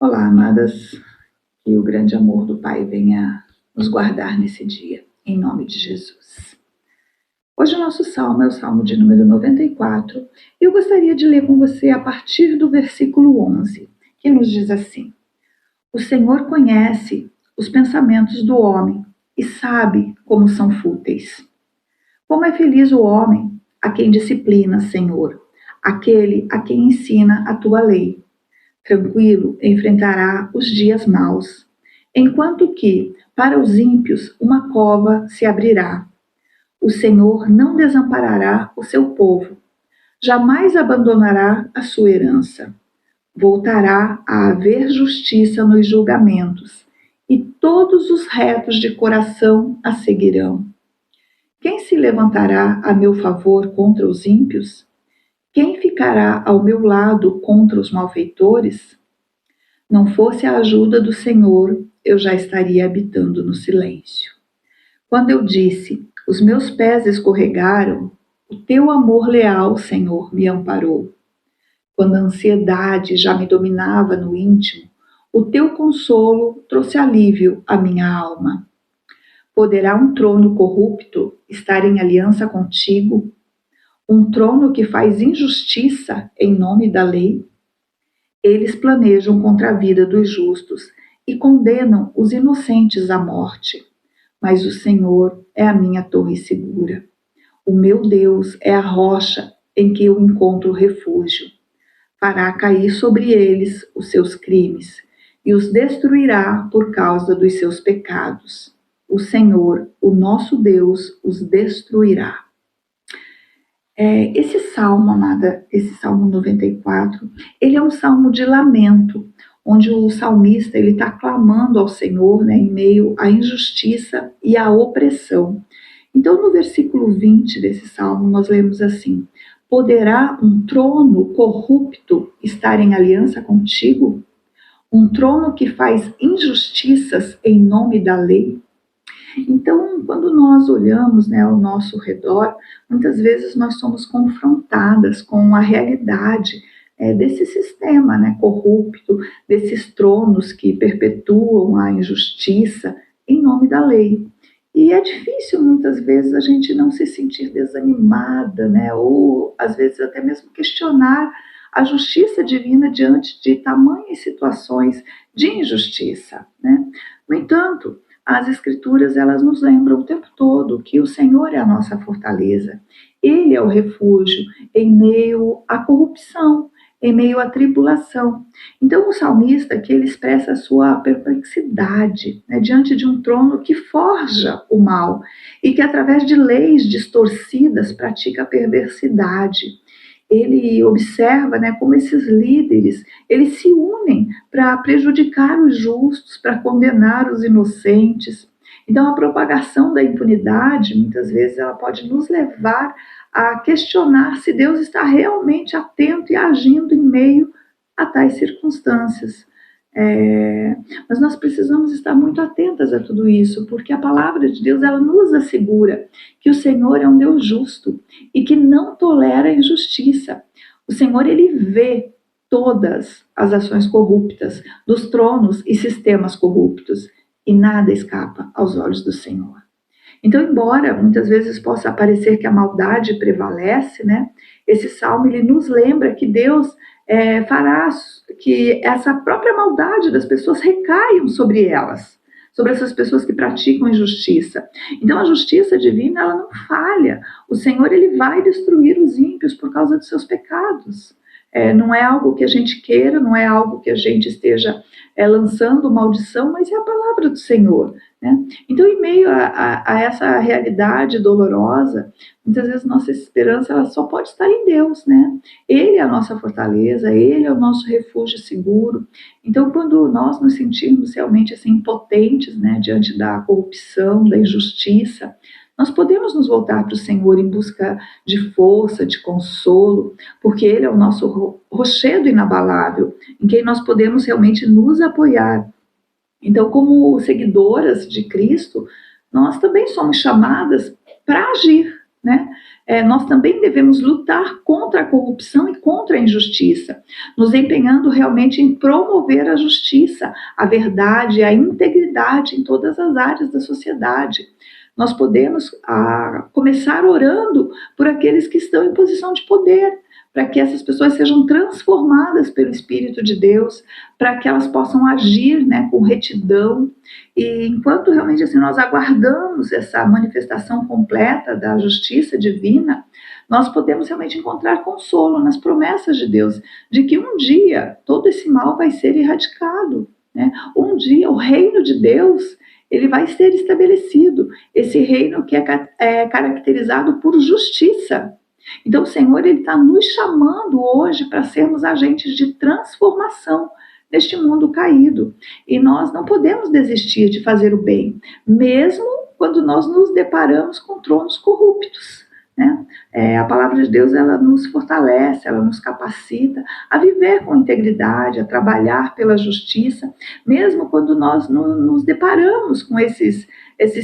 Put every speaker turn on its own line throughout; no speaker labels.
Olá, amadas, que o grande amor do Pai venha nos guardar nesse dia, em nome de Jesus. Hoje o nosso salmo é o salmo de número 94 e eu gostaria de ler com você a partir do versículo 11, que nos diz assim: O Senhor conhece os pensamentos do homem e sabe como são fúteis. Como é feliz o homem a quem disciplina, Senhor, aquele a quem ensina a tua lei. Tranquilo enfrentará os dias maus, enquanto que, para os ímpios, uma cova se abrirá. O Senhor não desamparará o seu povo, jamais abandonará a sua herança. Voltará a haver justiça nos julgamentos, e todos os retos de coração a seguirão. Quem se levantará a meu favor contra os ímpios? Quem ficará ao meu lado contra os malfeitores? Não fosse a ajuda do Senhor, eu já estaria habitando no silêncio. Quando eu disse, os meus pés escorregaram, o teu amor leal, Senhor, me amparou. Quando a ansiedade já me dominava no íntimo, o teu consolo trouxe alívio à minha alma. Poderá um trono corrupto estar em aliança contigo? Um trono que faz injustiça em nome da lei? Eles planejam contra a vida dos justos e condenam os inocentes à morte. Mas o Senhor é a minha torre segura. O meu Deus é a rocha em que eu encontro refúgio. Fará cair sobre eles os seus crimes e os destruirá por causa dos seus pecados. O Senhor, o nosso Deus, os destruirá. Esse salmo, amada, esse salmo 94, ele é um salmo de lamento, onde o salmista ele está clamando ao Senhor, né, em meio à injustiça e à opressão. Então, no versículo 20 desse salmo, nós lemos assim: Poderá um trono corrupto estar em aliança contigo? Um trono que faz injustiças em nome da lei? Então, quando nós olhamos, né, ao nosso redor, muitas vezes nós somos confrontadas com a realidade desse sistema, né, corrupto, desses tronos que perpetuam a injustiça em nome da lei. E é difícil muitas vezes a gente não se sentir desanimada, né, ou às vezes até mesmo questionar a justiça divina diante de tamanhas situações de injustiça, né? No entanto, as escrituras, elas nos lembram o tempo todo que o Senhor é a nossa fortaleza. Ele é o refúgio em meio à corrupção, em meio à tribulação. Então, o salmista aqui, ele expressa a sua perplexidade, né, diante de um trono que forja o mal e que, através de leis distorcidas, pratica a perversidade. Ele observa, né, como esses líderes, eles se unem para prejudicar os justos, para condenar os inocentes. Então, a propagação da impunidade, muitas vezes, ela pode nos levar a questionar se Deus está realmente atento e agindo em meio a tais circunstâncias. Mas nós precisamos estar muito atentas a tudo isso, porque a palavra de Deus, ela nos assegura que o Senhor é um Deus justo e que não tolera a injustiça. O Senhor, ele vê todas as ações corruptas dos tronos e sistemas corruptos e nada escapa aos olhos do Senhor. Então, embora muitas vezes possa parecer que a maldade prevalece, né, esse salmo ele nos lembra que Deus fará que essa própria maldade das pessoas recaiam sobre elas, sobre essas pessoas que praticam injustiça. Então, a justiça divina, ela não falha. O Senhor, ele vai destruir os ímpios por causa dos seus pecados. Não é algo que a gente queira, não é algo que a gente esteja lançando maldição, mas é a palavra do Senhor, né? Então, em meio a essa realidade dolorosa, muitas vezes nossa esperança ela só pode estar em Deus, né? Ele é a nossa fortaleza, Ele é o nosso refúgio seguro. Então, quando nós nos sentirmos realmente assim, impotentes, né, diante da corrupção, da injustiça, nós podemos nos voltar para o Senhor em busca de força, de consolo, porque Ele é o nosso rochedo inabalável, em quem nós podemos realmente nos apoiar. Então, como seguidoras de Cristo, nós também somos chamadas para agir, né? Nós também devemos lutar contra a corrupção e contra a injustiça, nos empenhando realmente em promover a justiça, a verdade, a integridade em todas as áreas da sociedade. Nós podemos começar orando por aqueles que estão em posição de poder, para que essas pessoas sejam transformadas pelo Espírito de Deus, para que elas possam agir, né, com retidão. E enquanto realmente assim, nós aguardamos essa manifestação completa da justiça divina, nós podemos realmente encontrar consolo nas promessas de Deus, de que um dia todo esse mal vai ser erradicado, né? Um dia o reino de Deus ele vai ser estabelecido, esse reino que é caracterizado por justiça. Então o Senhor está nos chamando hoje para sermos agentes de transformação neste mundo caído. E nós não podemos desistir de fazer o bem, mesmo quando nós nos deparamos com tronos corruptos, né? A palavra de Deus ela nos fortalece, ela nos capacita a viver com integridade, a trabalhar pela justiça, mesmo quando nós nos deparamos com esses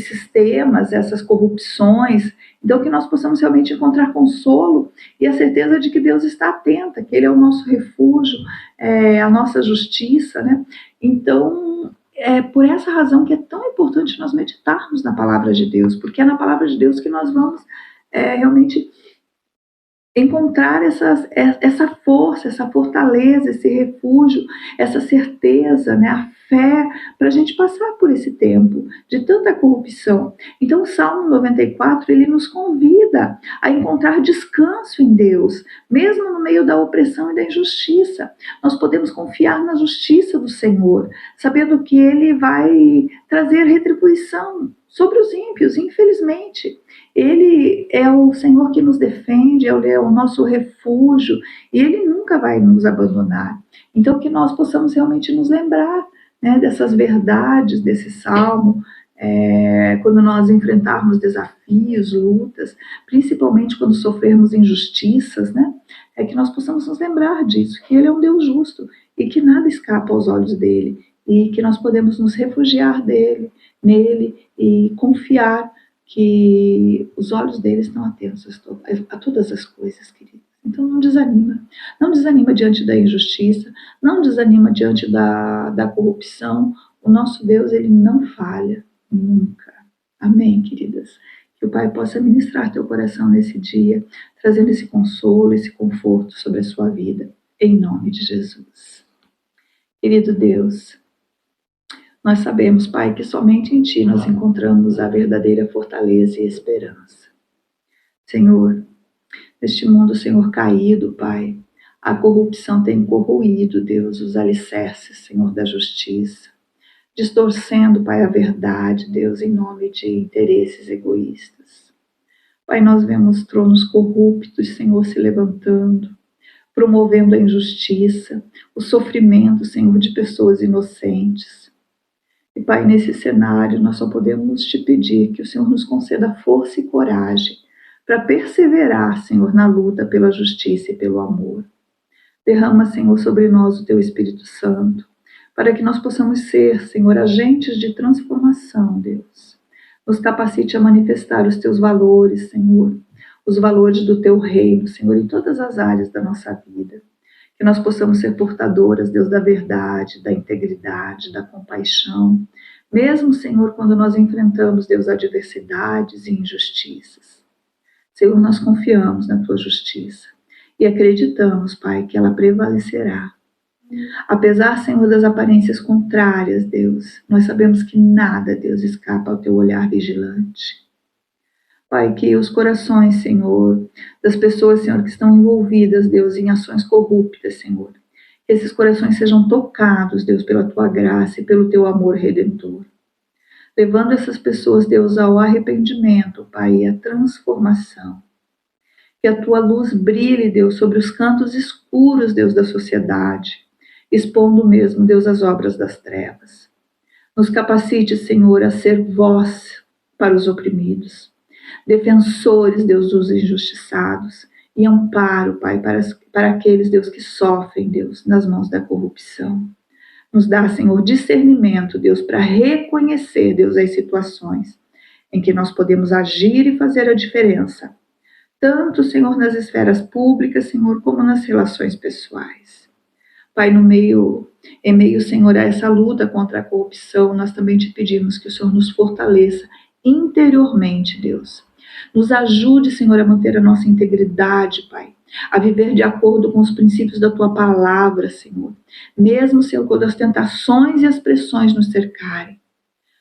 sistemas, essas corrupções. Então que nós possamos realmente encontrar consolo e a certeza de que Deus está atento, que Ele é o nosso refúgio, a nossa justiça, né? Então é por essa razão que é tão importante nós meditarmos na palavra de Deus, porque é na palavra de Deus que nós vamos realmente encontrar essa força, essa fortaleza, esse refúgio, essa certeza, né, a fé, para a gente passar por esse tempo de tanta corrupção. Então o Salmo 94, ele nos convida a encontrar descanso em Deus, mesmo no meio da opressão e da injustiça. Nós podemos confiar na justiça do Senhor, sabendo que Ele vai trazer retribuição sobre os ímpios, infelizmente. Ele é o Senhor que nos defende, Ele é o nosso refúgio, e Ele nunca vai nos abandonar. Então que nós possamos realmente nos lembrar, né, dessas verdades, desse salmo, quando nós enfrentarmos desafios, lutas, principalmente quando sofrermos injustiças, né, que nós possamos nos lembrar disso, que Ele é um Deus justo e que nada escapa aos olhos dEle, e que nós podemos nos refugiar nele e confiar que os olhos dele estão atentos a todas as coisas, queridos. Então não desanima diante da injustiça, não desanima diante da corrupção. O nosso Deus, ele não falha, nunca. Amém, queridas? Que o Pai possa ministrar teu coração nesse dia, trazendo esse consolo, esse conforto sobre a sua vida, em nome de Jesus. Querido Deus, nós sabemos, Pai, que somente em Ti nós encontramos a verdadeira fortaleza e esperança. Senhor, neste mundo, Senhor, caído, Pai, a corrupção tem corroído, Deus, os alicerces, Senhor, da justiça, distorcendo, Pai, a verdade, Deus, em nome de interesses egoístas. Pai, nós vemos tronos corruptos, Senhor, se levantando, promovendo a injustiça, o sofrimento, Senhor, de pessoas inocentes. E, Pai, nesse cenário, nós só podemos te pedir que o Senhor nos conceda força e coragem para perseverar, Senhor, na luta pela justiça e pelo amor. Derrama, Senhor, sobre nós o Teu Espírito Santo, para que nós possamos ser, Senhor, agentes de transformação, Deus. Nos capacite a manifestar os Teus valores, Senhor, os valores do Teu reino, Senhor, em todas as áreas da nossa vida. Que nós possamos ser portadoras, Deus, da verdade, da integridade, da compaixão, mesmo, Senhor, quando nós enfrentamos, Deus, adversidades e injustiças. Senhor, nós confiamos na Tua justiça e acreditamos, Pai, que ela prevalecerá. Apesar, Senhor, das aparências contrárias, Deus, nós sabemos que nada, Deus, escapa ao Teu olhar vigilante. Pai, que os corações, Senhor, das pessoas, Senhor, que estão envolvidas, Deus, em ações corruptas, Senhor, que esses corações sejam tocados, Deus, pela Tua graça e pelo Teu amor redentor, levando essas pessoas, Deus, ao arrependimento, Pai, e à transformação. Que a Tua luz brilhe, Deus, sobre os cantos escuros, Deus, da sociedade, expondo mesmo, Deus, as obras das trevas. Nos capacite, Senhor, a ser voz para os oprimidos, defensores, Deus, dos injustiçados, e amparo, Pai, para aqueles, Deus, que sofrem, Deus, nas mãos da corrupção. Nos dá, Senhor, discernimento, Deus, para reconhecer, Deus, as situações em que nós podemos agir e fazer a diferença, tanto, Senhor, nas esferas públicas, Senhor, como nas relações pessoais. Pai, em meio, Senhor, a essa luta contra a corrupção, nós também te pedimos que o Senhor nos fortaleça interiormente, Deus. Nos ajude, Senhor, a manter a nossa integridade, Pai, a viver de acordo com os princípios da Tua palavra, Senhor. Mesmo, Senhor, quando as tentações e as pressões nos cercarem.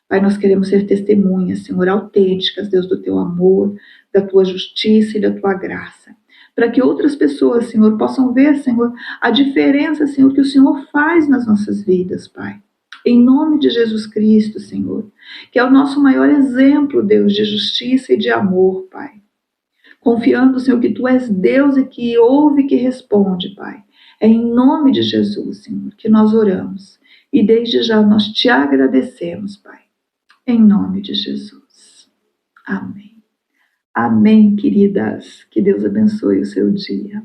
Pai, nós queremos ser testemunhas, Senhor, autênticas, Deus, do Teu amor, da Tua justiça e da Tua graça. Para que outras pessoas, Senhor, possam ver, Senhor, a diferença, Senhor, que o Senhor faz nas nossas vidas, Pai. Em nome de Jesus Cristo, Senhor, que é o nosso maior exemplo, Deus, de justiça e de amor, Pai. Confiando, Senhor, que Tu és Deus e que ouve e que responde, Pai. É em nome de Jesus, Senhor, que nós oramos. E desde já nós te agradecemos, Pai. Em nome de Jesus. Amém. Amém, queridas. Que Deus abençoe o seu dia.